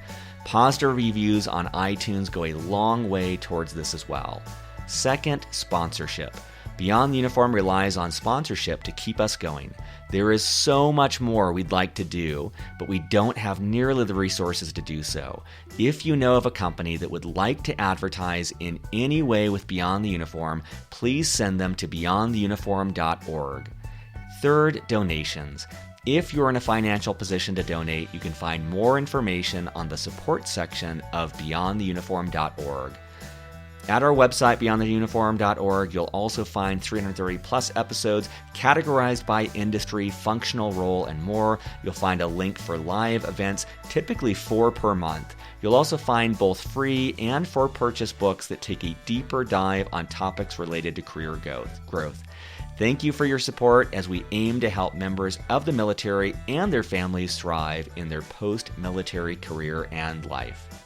Positive reviews on iTunes go a long way towards this as well. Second, sponsorship. Beyond the Uniform relies on sponsorship to keep us going. There is so much more we'd like to do, but we don't have nearly the resources to do so. If you know of a company that would like to advertise in any way with Beyond the Uniform, please send them to beyondtheuniform.org. Third, donations. If you're in a financial position to donate, you can find more information on the support section of beyondtheuniform.org. At our website, beyondtheuniform.org, you'll also find 330 plus episodes categorized by industry, functional role, and more. You'll find a link for live events, typically 4 per month. You'll also find both free and for purchase books that take a deeper dive on topics related to career growth. Thank you for your support as we aim to help members of the military and their families thrive in their post-military career and life.